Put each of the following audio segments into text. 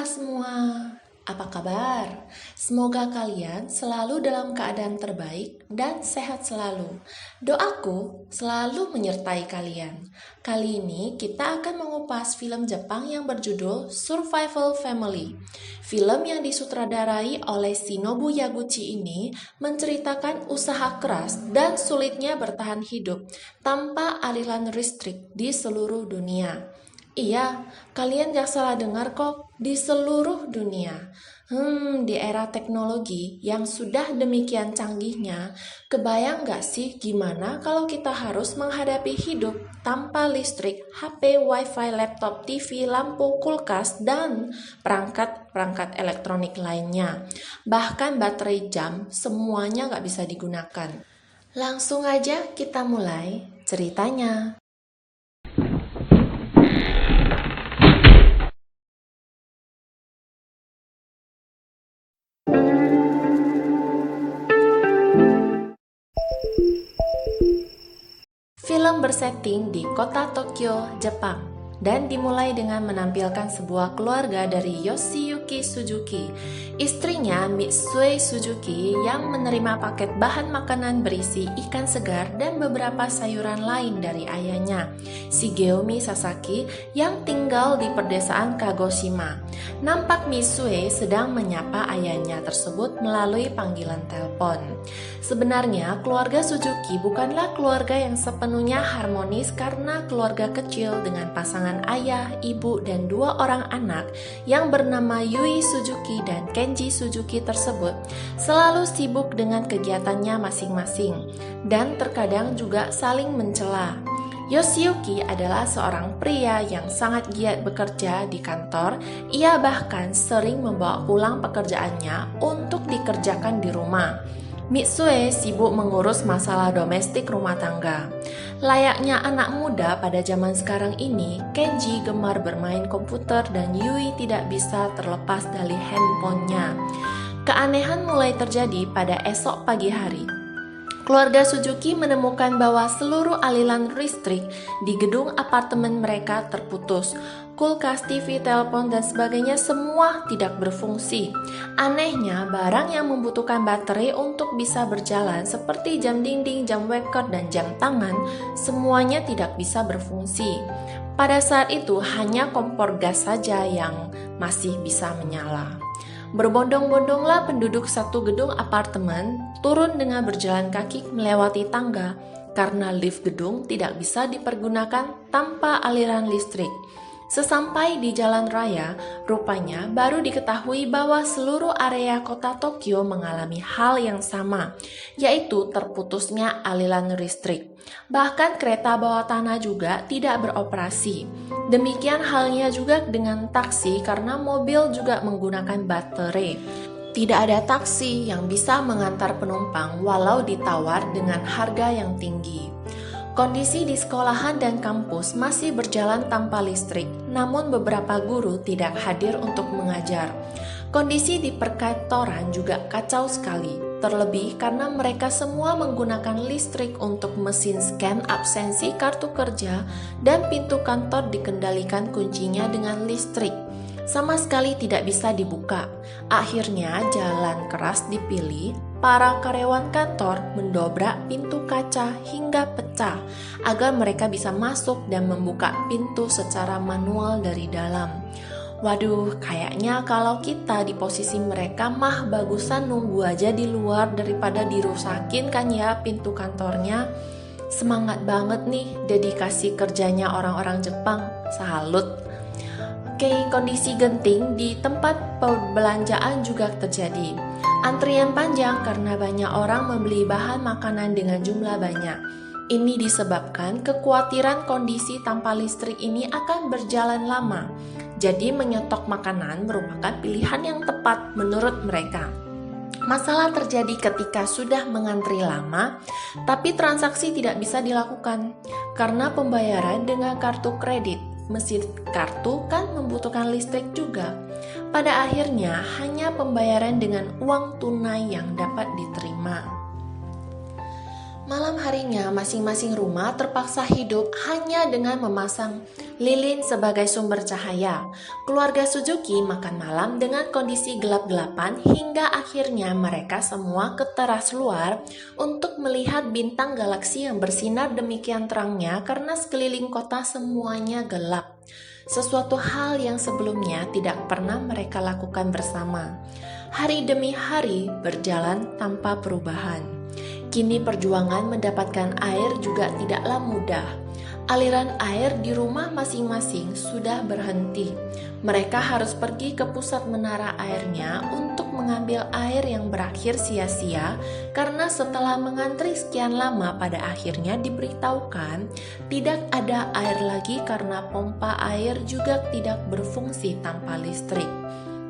Semua, apa kabar? Semoga kalian selalu dalam keadaan terbaik dan sehat selalu. Doaku selalu menyertai kalian. Kali ini kita akan mengupas film Jepang yang berjudul Survival Family. Film yang disutradarai oleh Shinobu Yaguchi ini menceritakan usaha keras dan sulitnya bertahan hidup tanpa aliran listrik di seluruh dunia. Iya, kalian gak salah dengar kok, di seluruh dunia. Di era teknologi yang sudah demikian canggihnya, kebayang gak sih gimana kalau kita harus menghadapi hidup tanpa listrik, HP, wifi, laptop, TV, lampu, kulkas, dan perangkat-perangkat elektronik lainnya. Bahkan baterai jam, semuanya gak bisa digunakan. Langsung aja kita mulai ceritanya. Film bersetting di kota Tokyo, Jepang, dan dimulai dengan menampilkan sebuah keluarga dari Yoshiyuki Suzuki, istrinya Mitsue Suzuki yang menerima paket bahan makanan berisi ikan segar dan beberapa sayuran lain dari ayahnya, Shigeomi Sasaki, yang tinggal di pedesaan Kagoshima. Nampak Mitsue sedang menyapa ayahnya tersebut melalui panggilan telepon. Sebenarnya keluarga Suzuki bukanlah keluarga yang sepenuhnya harmonis karena keluarga kecil dengan pasangan ayah, ibu, dan 2 orang anak yang bernama Yui Suzuki dan Kenji Suzuki tersebut selalu sibuk dengan kegiatannya masing-masing dan terkadang juga saling mencela. Yoshiyuki adalah seorang pria yang sangat giat bekerja di kantor. Ia bahkan sering membawa pulang pekerjaannya untuk dikerjakan di rumah. Mitsue sibuk mengurus masalah domestik rumah tangga. Layaknya anak muda pada zaman sekarang ini, Kenji gemar bermain komputer dan Yui tidak bisa terlepas dari handphonenya. Keanehan mulai terjadi pada esok pagi hari. Keluarga Suzuki menemukan bahwa seluruh aliran listrik di gedung apartemen mereka terputus. Kulkas, TV, telepon, dan sebagainya semua tidak berfungsi. Anehnya, barang yang membutuhkan baterai untuk bisa berjalan seperti jam dinding, jam waker, dan jam tangan, semuanya tidak bisa berfungsi. Pada saat itu, hanya kompor gas saja yang masih bisa menyala. Berbondong-bondonglah penduduk satu gedung apartemen turun dengan berjalan kaki melewati tangga karena lift gedung tidak bisa dipergunakan tanpa aliran listrik. Sesampai di jalan raya, rupanya baru diketahui bahwa seluruh area kota Tokyo mengalami hal yang sama, yaitu terputusnya aliran listrik. Bahkan kereta bawah tanah juga tidak beroperasi. Demikian halnya juga dengan taksi karena mobil juga menggunakan baterai. Tidak ada taksi yang bisa mengantar penumpang walau ditawar dengan harga yang tinggi. Kondisi di sekolahan dan kampus masih berjalan tanpa listrik, namun beberapa guru tidak hadir untuk mengajar. Kondisi di perkantoran juga kacau sekali, terlebih karena mereka semua menggunakan listrik untuk mesin scan absensi kartu kerja dan pintu kantor dikendalikan kuncinya dengan listrik. Sama sekali tidak bisa dibuka. Akhirnya jalan keras dipilih. Para karyawan kantor mendobrak pintu kaca hingga pecah agar mereka bisa masuk dan membuka pintu secara manual dari dalam. Waduh, kayaknya kalau kita di posisi mereka mah bagusan nunggu aja di luar daripada dirusakin kan ya pintu kantornya. Semangat banget nih dedikasi kerjanya orang-orang Jepang, salut. Kondisi genting di tempat perbelanjaan juga terjadi. Antrian panjang karena banyak orang membeli bahan makanan dengan jumlah banyak. Ini disebabkan kekhawatiran kondisi tanpa listrik ini akan berjalan lama. Jadi menyetok makanan merupakan pilihan yang tepat menurut mereka. Masalah terjadi ketika sudah mengantri lama, tapi transaksi tidak bisa dilakukan karena pembayaran dengan kartu kredit. Mesin kartu kan membutuhkan listrik juga. Pada akhirnya hanya pembayaran dengan uang tunai yang dapat diterima. Malam harinya, masing-masing rumah terpaksa hidup hanya dengan memasang lilin sebagai sumber cahaya. Keluarga Suzuki makan malam dengan kondisi gelap-gelapan hingga akhirnya mereka semua ke teras luar untuk melihat bintang galaksi yang bersinar demikian terangnya karena sekeliling kota semuanya gelap. Sesuatu hal yang sebelumnya tidak pernah mereka lakukan bersama. Hari demi hari berjalan tanpa perubahan. Kini perjuangan mendapatkan air juga tidaklah mudah. Aliran air di rumah masing-masing sudah berhenti. Mereka harus pergi ke pusat menara airnya untuk mengambil air yang berakhir sia-sia karena setelah mengantri sekian lama pada akhirnya diberitahukan tidak ada air lagi karena pompa air juga tidak berfungsi tanpa listrik.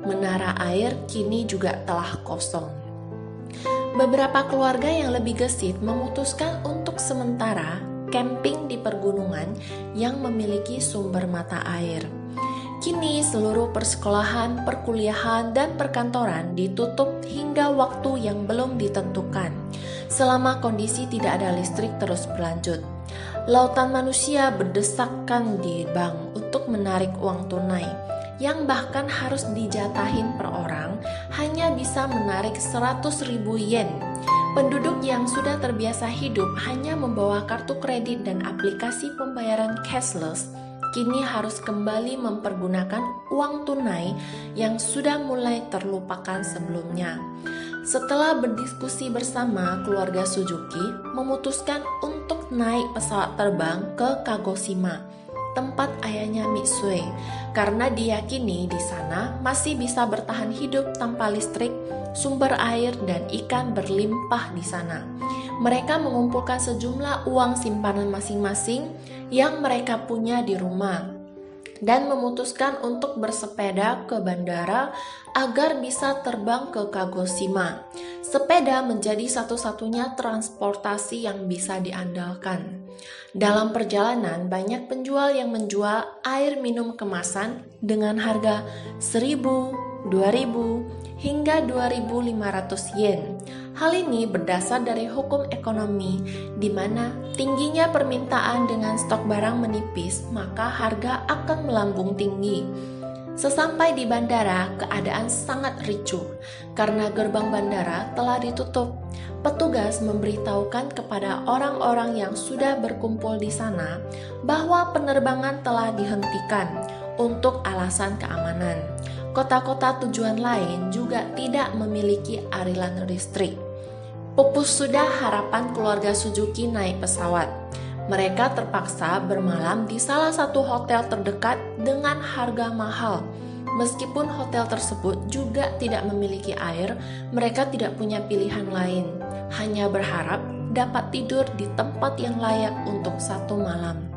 Menara air kini juga telah kosong. Beberapa keluarga yang lebih gesit memutuskan untuk sementara camping di pergunungan yang memiliki sumber mata air. Kini seluruh persekolahan, perkuliahan, dan perkantoran ditutup hingga waktu yang belum ditentukan. Selama kondisi tidak ada listrik terus berlanjut. Lautan manusia berdesakan di bank untuk menarik uang tunai, yang bahkan harus dijatahin per orang hanya bisa menarik 100.000 yen. Penduduk yang sudah terbiasa hidup hanya membawa kartu kredit dan aplikasi pembayaran cashless, kini harus kembali mempergunakan uang tunai yang sudah mulai terlupakan sebelumnya. Setelah berdiskusi bersama, keluarga Suzuki memutuskan untuk naik pesawat terbang ke Kagoshima, tempat ayahnya Mitsue, karena diyakini di sana masih bisa bertahan hidup tanpa listrik, sumber air dan ikan berlimpah di sana. Mereka mengumpulkan sejumlah uang simpanan masing-masing yang mereka punya di rumah dan memutuskan untuk bersepeda ke bandara agar bisa terbang ke Kagoshima. Sepeda menjadi satu-satunya transportasi yang bisa diandalkan. Dalam perjalanan, banyak penjual yang menjual air minum kemasan dengan harga 1.000, 2.000, hingga 2.500 yen. Hal ini berdasar dari hukum ekonomi, di mana tingginya permintaan dengan stok barang menipis, maka harga akan melambung tinggi. Sesampai di bandara, keadaan sangat ricuh karena gerbang bandara telah ditutup. Petugas memberitahukan kepada orang-orang yang sudah berkumpul di sana bahwa penerbangan telah dihentikan untuk alasan keamanan. Kota-kota tujuan lain juga tidak memiliki aliran listrik. Pupus sudah harapan keluarga Suzuki naik pesawat. Mereka terpaksa bermalam di salah satu hotel terdekat dengan harga mahal. Meskipun hotel tersebut juga tidak memiliki air, mereka tidak punya pilihan lain. Hanya berharap dapat tidur di tempat yang layak untuk satu malam.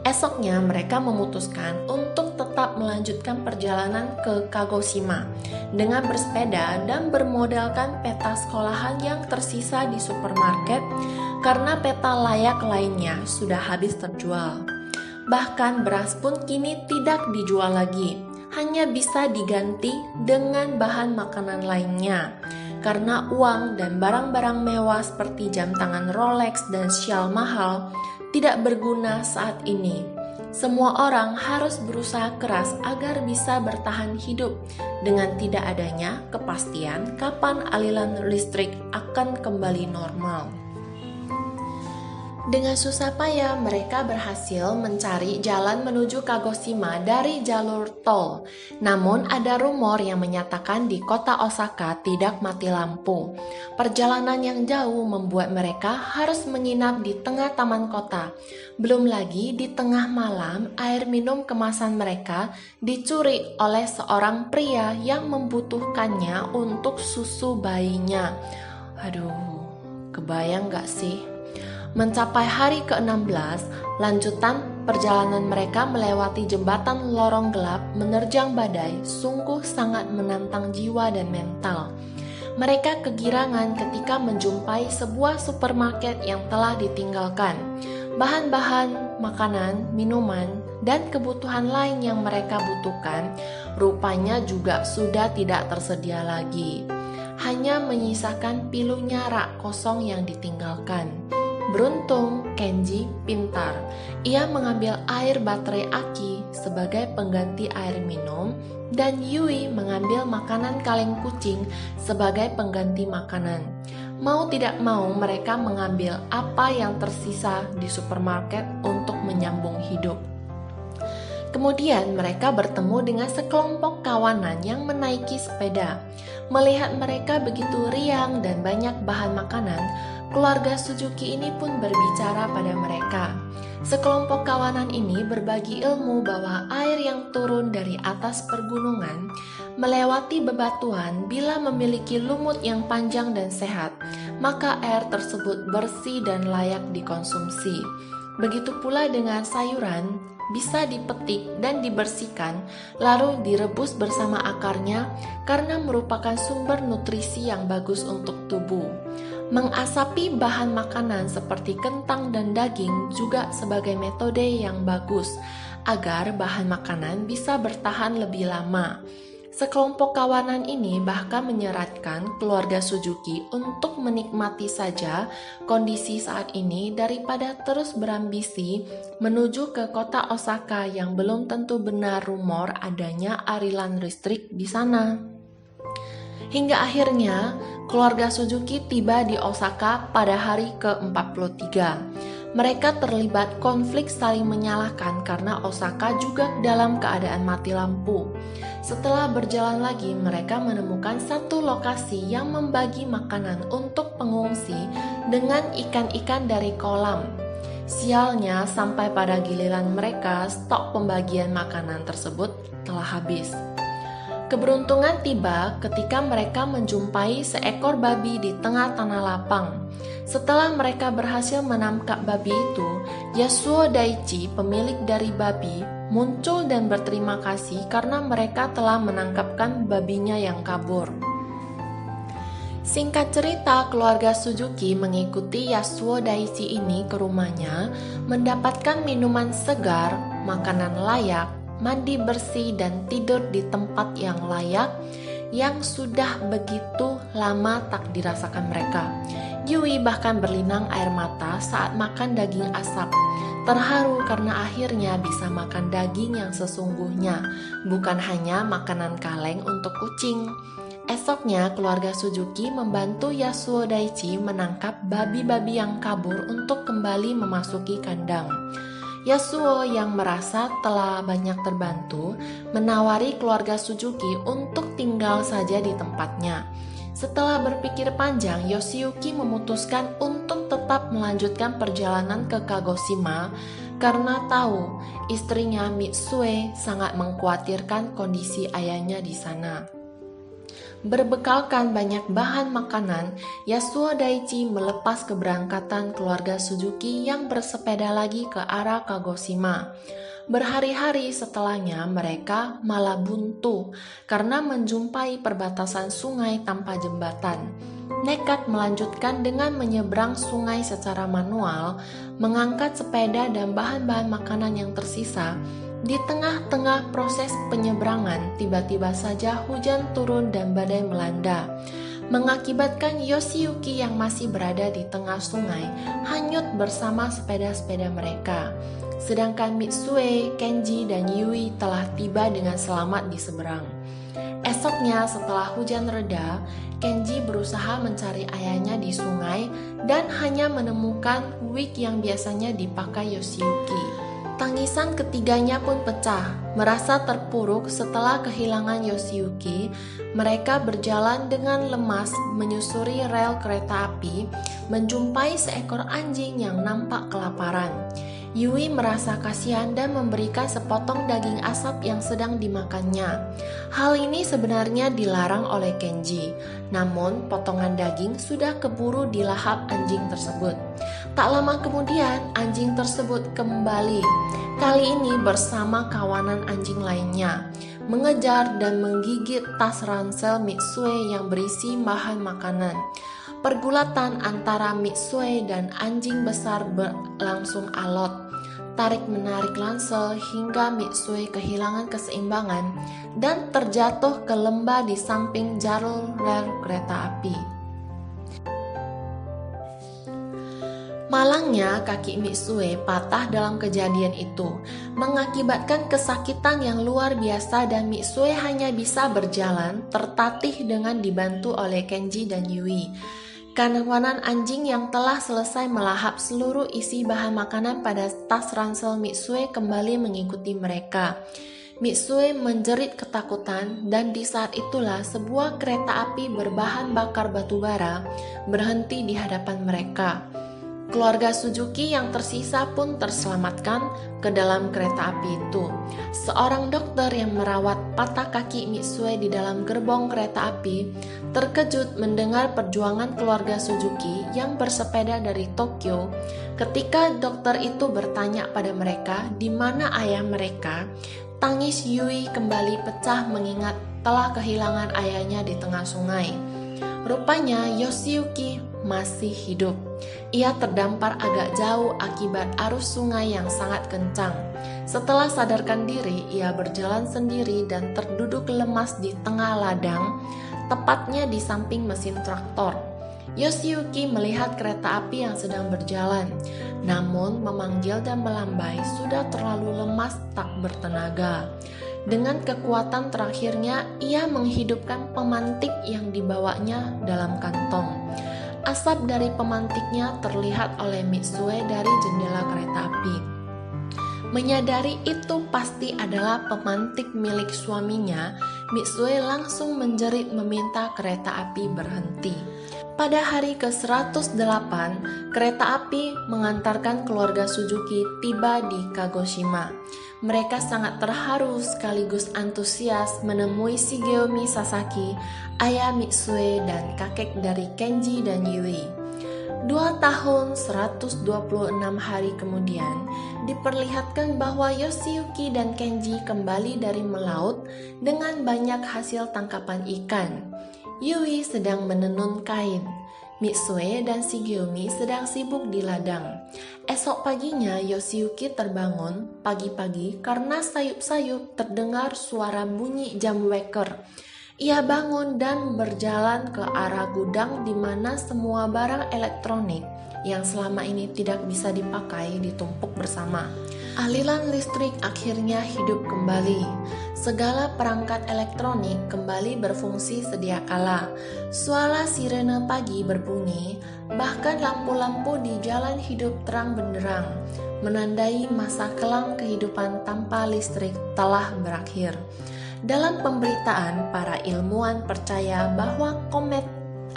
Esoknya mereka memutuskan untuk tetap melanjutkan perjalanan ke Kagoshima dengan bersepeda dan bermodalkan peta sekolahan yang tersisa di supermarket karena peta layak lainnya sudah habis terjual. Bahkan beras pun kini tidak dijual lagi, hanya bisa diganti dengan bahan makanan lainnya. Karena uang dan barang-barang mewah seperti jam tangan Rolex dan shawl mahal tidak berguna saat ini. Semua orang harus berusaha keras agar bisa bertahan hidup dengan tidak adanya kepastian kapan aliran listrik akan kembali normal. Dengan susah payah mereka berhasil mencari jalan menuju Kagoshima dari jalur tol. Namun ada rumor yang menyatakan di kota Osaka tidak mati lampu. Perjalanan yang jauh membuat mereka harus menginap di tengah taman kota. Belum lagi di tengah malam air minum kemasan mereka dicuri oleh seorang pria yang membutuhkannya untuk susu bayinya. Aduh, kebayang gak sih? Mencapai hari ke-16, lanjutan perjalanan mereka melewati jembatan lorong gelap menerjang badai sungguh sangat menantang jiwa dan mental. Mereka kegirangan ketika menjumpai sebuah supermarket yang telah ditinggalkan. Bahan-bahan, makanan, minuman, dan kebutuhan lain yang mereka butuhkan rupanya juga sudah tidak tersedia lagi. hanya menyisakan pilunya rak kosong yang ditinggalkan. Beruntung, Kenji pintar. Ia mengambil air baterai aki sebagai pengganti air minum, dan Yui mengambil makanan kaleng kucing sebagai pengganti makanan. Mau tidak mau, mereka mengambil apa yang tersisa di supermarket untuk menyambung hidup. Kemudian mereka bertemu dengan sekelompok kawanan yang menaiki sepeda. Melihat mereka begitu riang dan banyak bahan makanan, keluarga Suzuki ini pun berbicara pada mereka. Sekelompok kawanan ini berbagi ilmu bahwa air yang turun dari atas pergunungan melewati bebatuan bila memiliki lumut yang panjang dan sehat, maka air tersebut bersih dan layak dikonsumsi. Begitu pula dengan sayuran, bisa dipetik dan dibersihkan, lalu direbus bersama akarnya karena merupakan sumber nutrisi yang bagus untuk tubuh. Mengasapi bahan makanan seperti kentang dan daging juga sebagai metode yang bagus agar bahan makanan bisa bertahan lebih lama. Sekelompok kawanan ini bahkan menyeratkan keluarga Suzuki untuk menikmati saja kondisi saat ini daripada terus berambisi menuju ke kota Osaka yang belum tentu benar rumor adanya aliran listrik di sana. Hingga akhirnya keluarga Suzuki tiba di Osaka pada hari ke-43. Mereka terlibat konflik saling menyalahkan karena Osaka juga dalam keadaan mati lampu. Setelah berjalan lagi, mereka menemukan satu lokasi yang membagi makanan untuk pengungsi dengan ikan-ikan dari kolam. Sialnya, sampai pada giliran mereka, stok pembagian makanan tersebut telah habis. Keberuntungan tiba ketika mereka menjumpai seekor babi di tengah tanah lapang. Setelah mereka berhasil menangkap babi itu, Yasuo Daichi, pemilik dari babi, muncul dan berterima kasih karena mereka telah menangkapkan babinya yang kabur. Singkat cerita, keluarga Suzuki mengikuti Yasuo Daichi ini ke rumahnya, mendapatkan minuman segar, makanan layak, mandi bersih, dan tidur di tempat yang layak yang sudah begitu lama tak dirasakan mereka. Yui bahkan berlinang air mata saat makan daging asap, terharu karena akhirnya bisa makan daging yang sesungguhnya, bukan hanya makanan kaleng untuk kucing. Esoknya, keluarga Suzuki membantu Yasuo Daichi menangkap babi-babi yang kabur untuk kembali memasuki kandang. Yasuo yang merasa telah banyak terbantu, menawari keluarga Suzuki untuk tinggal saja di tempatnya. Setelah berpikir panjang, Yoshiyuki memutuskan untuk tetap melanjutkan perjalanan ke Kagoshima karena tahu istrinya Mitsue sangat mengkhawatirkan kondisi ayahnya di sana. Berbekalkan banyak bahan makanan, Yasuo Daichi melepas keberangkatan keluarga Suzuki yang bersepeda lagi ke arah Kagoshima. Berhari-hari setelahnya mereka malah buntu karena menjumpai perbatasan sungai tanpa jembatan. Nekat melanjutkan dengan menyeberang sungai secara manual, mengangkat sepeda dan bahan-bahan makanan yang tersisa. Di tengah-tengah proses penyeberangan, tiba-tiba saja hujan turun dan badai melanda, mengakibatkan Yoshiyuki yang masih berada di tengah sungai hanyut bersama sepeda-sepeda mereka. Sedangkan Mitsue, Kenji, dan Yui telah tiba dengan selamat di seberang. Esoknya setelah hujan reda, Kenji berusaha mencari ayahnya di sungai dan hanya menemukan wig yang biasanya dipakai Yoshiyuki. Tangisan ketiganya pun pecah. Merasa terpuruk setelah kehilangan Yoshiyuki, mereka berjalan dengan lemas menyusuri rel kereta api, menjumpai seekor anjing yang nampak kelaparan. Yui merasa kasihan dan memberikan sepotong daging asap yang sedang dimakannya. Hal ini sebenarnya dilarang oleh Kenji, namun potongan daging sudah keburu dilahap anjing tersebut. Tak lama kemudian, anjing tersebut kembali, kali ini bersama kawanan anjing lainnya, mengejar dan menggigit tas ransel Mitsue yang berisi bahan makanan. Pergulatan antara Mitsue dan anjing besar berlangsung alot. tarik-menarik ransel hingga Mitsue kehilangan keseimbangan dan terjatuh ke lembah di samping jalur rel kereta api. Malangnya, kaki Mitsue patah dalam kejadian itu, mengakibatkan kesakitan yang luar biasa dan Mitsue hanya bisa berjalan tertatih dengan dibantu oleh Kenji dan Yui. Kawanan anjing yang telah selesai melahap seluruh isi bahan makanan pada tas ransel Mitsue kembali mengikuti mereka. Mitsue menjerit ketakutan dan di saat itulah sebuah kereta api berbahan bakar batubara berhenti di hadapan mereka. Keluarga Suzuki yang tersisa pun terselamatkan ke dalam kereta api itu. Seorang dokter yang merawat patah kaki Mitsue di dalam gerbong kereta api terkejut mendengar perjuangan keluarga Suzuki yang bersepeda dari Tokyo. Ketika dokter itu bertanya pada mereka di mana ayah mereka, tangis Yui kembali pecah mengingat telah kehilangan ayahnya di tengah sungai. Rupanya Yoshiyuki masih hidup. Ia terdampar agak jauh akibat arus sungai yang sangat kencang. Setelah sadarkan diri, ia berjalan sendiri dan terduduk lemas di tengah ladang, tepatnya di samping mesin traktor. Yoshiyuki melihat kereta api yang sedang berjalan, namun memanggil dan melambai sudah terlalu lemas tak bertenaga. Dengan kekuatan terakhirnya, ia menghidupkan pemantik yang dibawanya dalam kantong. Asap dari pemantiknya terlihat oleh Mitsue dari jendela kereta api. Menyadari itu pasti adalah pemantik milik suaminya, Mitsue langsung menjerit meminta kereta api berhenti. Pada hari ke-108, kereta api mengantarkan keluarga Suzuki tiba di Kagoshima. Mereka sangat terharu sekaligus antusias menemui Shigeomi Sasaki, ayah Mitsue dan kakek dari Kenji dan Yui. 2 tahun 126 hari kemudian, diperlihatkan bahwa Yoshiyuki dan Kenji kembali dari melaut dengan banyak hasil tangkapan ikan. Yui sedang menenun kain. Mitsue dan Shigeomi sedang sibuk di ladang. Esok paginya Yoshiyuki terbangun pagi-pagi karena sayup-sayup terdengar suara bunyi jam weker. Ia bangun dan berjalan ke arah gudang di mana semua barang elektronik yang selama ini tidak bisa dipakai ditumpuk bersama. Aliran listrik akhirnya hidup kembali. Segala perangkat elektronik kembali berfungsi sedia kala. Suara sirene pagi berbunyi, bahkan lampu-lampu di jalan hidup terang benderang, menandai masa kelam kehidupan tanpa listrik telah berakhir. Dalam pemberitaan, para ilmuwan percaya bahwa komet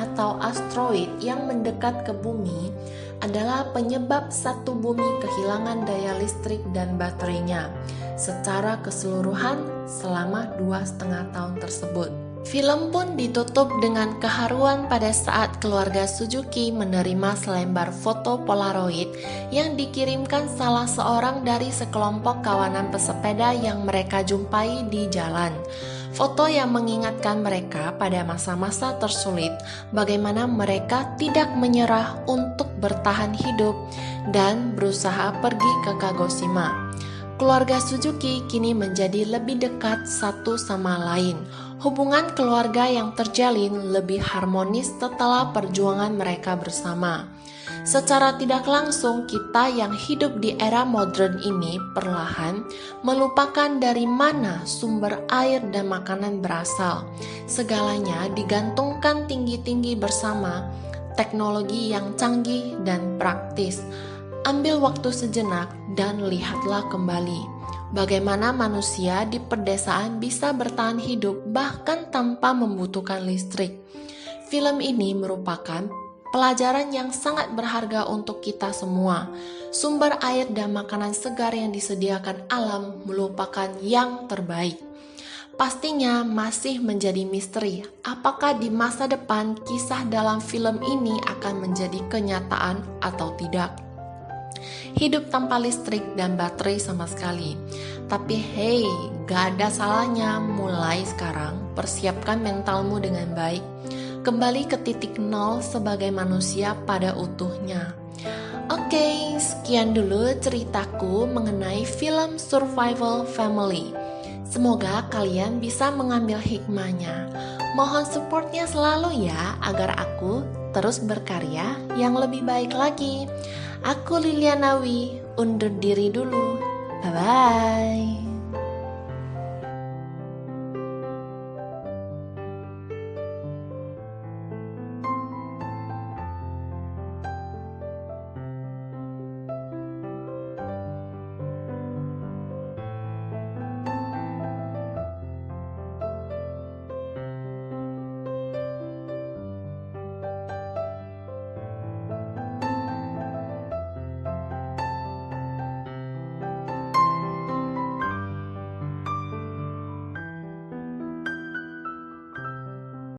atau asteroid yang mendekat ke bumi adalah penyebab satu bumi kehilangan daya listrik dan baterainya secara keseluruhan selama 2,5 tahun tersebut. Film pun ditutup dengan keharuan pada saat keluarga Suzuki menerima selembar foto Polaroid yang dikirimkan salah seorang dari sekelompok kawanan pesepeda yang mereka jumpai di jalan. Foto yang mengingatkan mereka pada masa-masa tersulit, bagaimana mereka tidak menyerah untuk bertahan hidup dan berusaha pergi ke Kagoshima. Keluarga Suzuki kini menjadi lebih dekat satu sama lain. Hubungan keluarga yang terjalin lebih harmonis setelah perjuangan mereka bersama. Secara tidak langsung, kita yang hidup di era modern ini perlahan melupakan dari mana sumber air dan makanan berasal. Segalanya digantungkan tinggi-tinggi bersama teknologi yang canggih dan praktis. Ambil waktu sejenak dan lihatlah kembali bagaimana manusia di pedesaan bisa bertahan hidup bahkan tanpa membutuhkan listrik. Film ini merupakan pelajaran yang sangat berharga untuk kita semua. Sumber air dan makanan segar yang disediakan alam merupakan yang terbaik. Pastinya masih menjadi misteri apakah di masa depan kisah dalam film ini akan menjadi kenyataan atau tidak. Hidup tanpa listrik dan baterai sama sekali. Tapi hey, gak ada salahnya mulai sekarang persiapkan mentalmu dengan baik. Kembali ke titik nol sebagai manusia pada utuhnya. Oke, sekian dulu ceritaku mengenai film Survival Family. Semoga kalian bisa mengambil hikmahnya. Mohon supportnya selalu ya, agar aku terus berkarya yang lebih baik lagi. Aku Lilianawi, undur diri dulu. Bye-bye.